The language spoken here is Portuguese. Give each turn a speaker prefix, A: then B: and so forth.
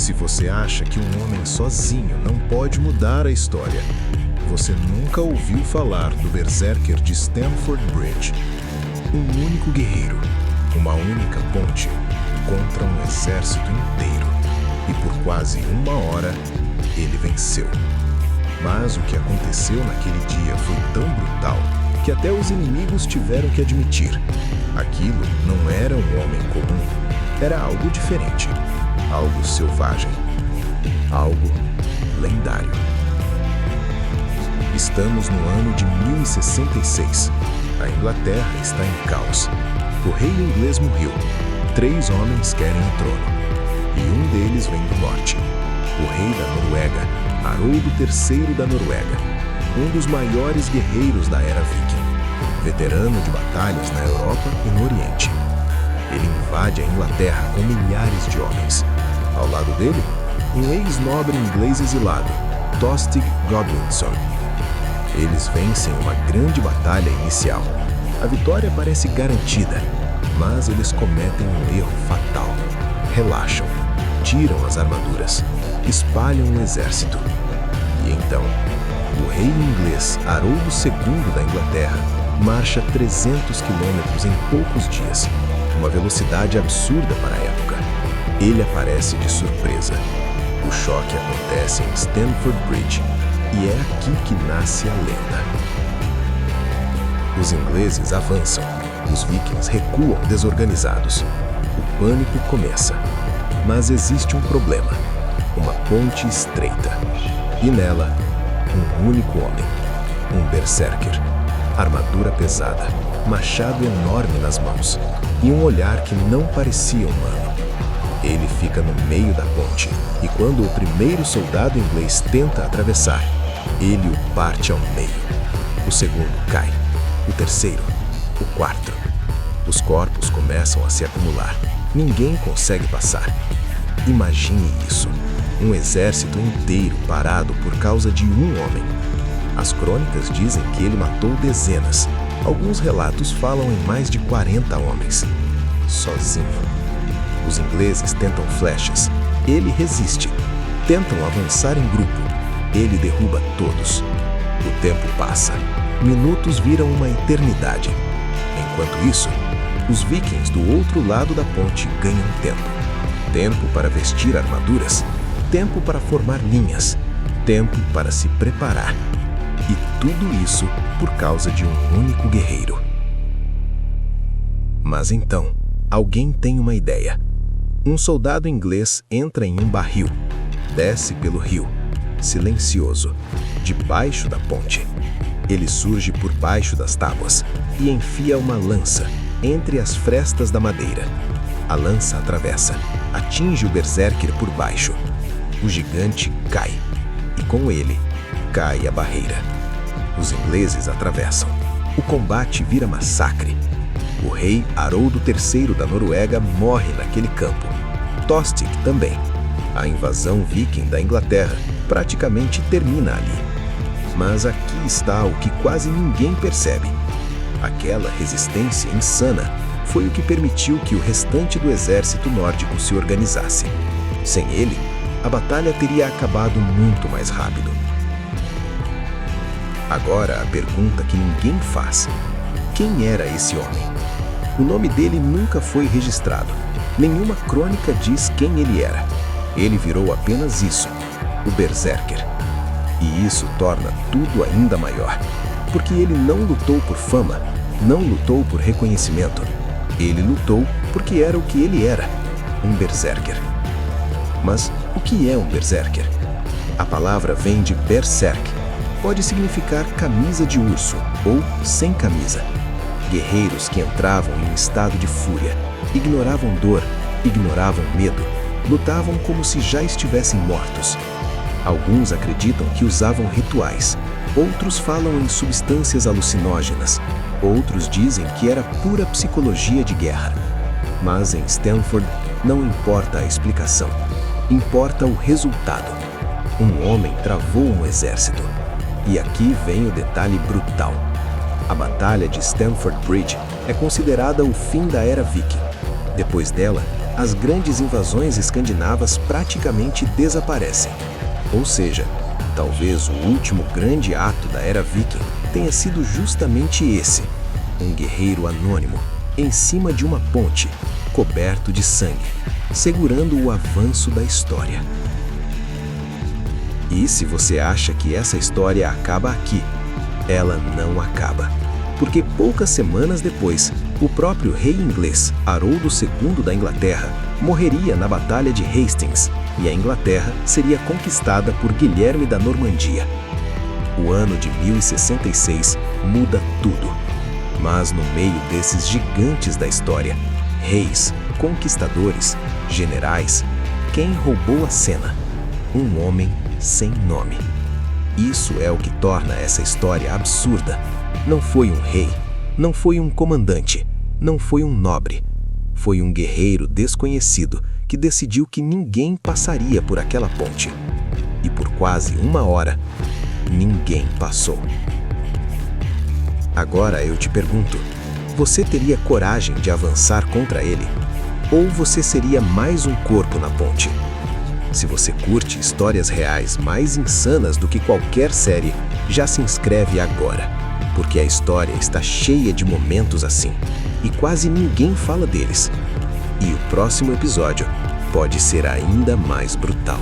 A: Se você acha que um homem sozinho não pode mudar a história, você nunca ouviu falar do Berserker de Stamford Bridge. Um único guerreiro, uma única ponte, contra um exército inteiro. E por quase uma hora, ele venceu. Mas o que aconteceu naquele dia foi tão brutal que até os inimigos tiveram que admitir. Aquilo não era um homem comum, era algo diferente, algo selvagem, algo lendário. Estamos no ano de 1066. A Inglaterra está em caos. O rei inglês morreu. 3 homens querem o trono. E um deles vem do norte. O rei da Noruega, Haroldo III da Noruega. Um dos maiores guerreiros da era viking. Veterano de batalhas na Europa e no Oriente. Ele invade a Inglaterra com milhares de homens. Ao lado dele, um ex-nobre inglês exilado, Tostig Godwinson. Eles vencem uma grande batalha inicial. A vitória parece garantida, mas eles cometem um erro fatal. Relaxam, tiram as armaduras, espalham o exército. E então, o rei inglês Haroldo II da Inglaterra marcha 300 quilômetros em poucos dias, uma velocidade absurda para a época. Ele aparece de surpresa. O choque acontece em Stamford Bridge, e é aqui que nasce a lenda. Os ingleses avançam, os vikings recuam desorganizados. O pânico começa. Mas existe um problema, uma ponte estreita. E nela, um único homem, um berserker. Armadura pesada, machado enorme nas mãos e um olhar que não parecia humano. Ele fica no meio da ponte e quando o primeiro soldado inglês tenta atravessar, ele o parte ao meio. O segundo cai, o terceiro, o quarto. Os corpos começam a se acumular. Ninguém consegue passar. Imagine isso, um exército inteiro parado por causa de um homem. As crônicas dizem que ele matou dezenas. Alguns relatos falam em mais de 40 homens. Sozinho. Os ingleses tentam flechas. Ele resiste. Tentam avançar em grupo. Ele derruba todos. O tempo passa. Minutos viram uma eternidade. Enquanto isso, os vikings do outro lado da ponte ganham tempo. Tempo para vestir armaduras. Tempo para formar linhas. Tempo para se preparar. E tudo isso por causa de um único guerreiro. Mas então, alguém tem uma ideia. Um soldado inglês entra em um barril, desce pelo rio, silencioso, debaixo da ponte. Ele surge por baixo das tábuas e enfia uma lança entre as frestas da madeira. A lança atravessa, atinge o berserker por baixo. O gigante cai, e com ele, cai a barreira. Os ingleses atravessam. O combate vira massacre. O rei Haroldo III da Noruega morre naquele campo. Tostig também. A invasão viking da Inglaterra praticamente termina ali. Mas aqui está o que quase ninguém percebe. Aquela resistência insana foi o que permitiu que o restante do exército nórdico se organizasse. Sem ele, a batalha teria acabado muito mais rápido. Agora a pergunta que ninguém faz: quem era esse homem? O nome dele nunca foi registrado. Nenhuma crônica diz quem ele era. Ele virou apenas isso, o Berserker. E isso torna tudo ainda maior, porque ele não lutou por fama, não lutou por reconhecimento. Ele lutou porque era o que ele era, um Berserker. Mas o que é um Berserker? A palavra vem de Berserk. Pode significar camisa de urso ou sem camisa. Guerreiros que entravam em um estado de fúria, ignoravam dor, ignoravam medo, lutavam como se já estivessem mortos. Alguns acreditam que usavam rituais, outros falam em substâncias alucinógenas, outros dizem que era pura psicologia de guerra. Mas em Stamford não importa a explicação, importa o resultado. Um homem travou um exército. E aqui vem o detalhe brutal. A Batalha de Stamford Bridge é considerada o fim da Era Viking. Depois dela, as grandes invasões escandinavas praticamente desaparecem. Ou seja, talvez o último grande ato da era Viking tenha sido justamente esse: um guerreiro anônimo em cima de uma ponte, coberto de sangue, segurando o avanço da história. E se você acha que essa história acaba aqui, ela não acaba. Porque poucas semanas depois, o próprio rei inglês, Haroldo II da Inglaterra, morreria na Batalha de Hastings, e a Inglaterra seria conquistada por Guilherme da Normandia. O ano de 1066 muda tudo. Mas no meio desses gigantes da história, reis, conquistadores, generais, quem roubou a cena? Um homem sem nome. Isso é o que torna essa história absurda. Não foi um rei, não foi um comandante, não foi um nobre. Foi um guerreiro desconhecido que decidiu que ninguém passaria por aquela ponte. E por quase 1 hora, ninguém passou. Agora eu te pergunto, você teria coragem de avançar contra ele? Ou você seria mais um corpo na ponte? Se você curte histórias reais mais insanas do que qualquer série, já se inscreve agora, porque a história está cheia de momentos assim, e quase ninguém fala deles. E o próximo episódio pode ser ainda mais brutal.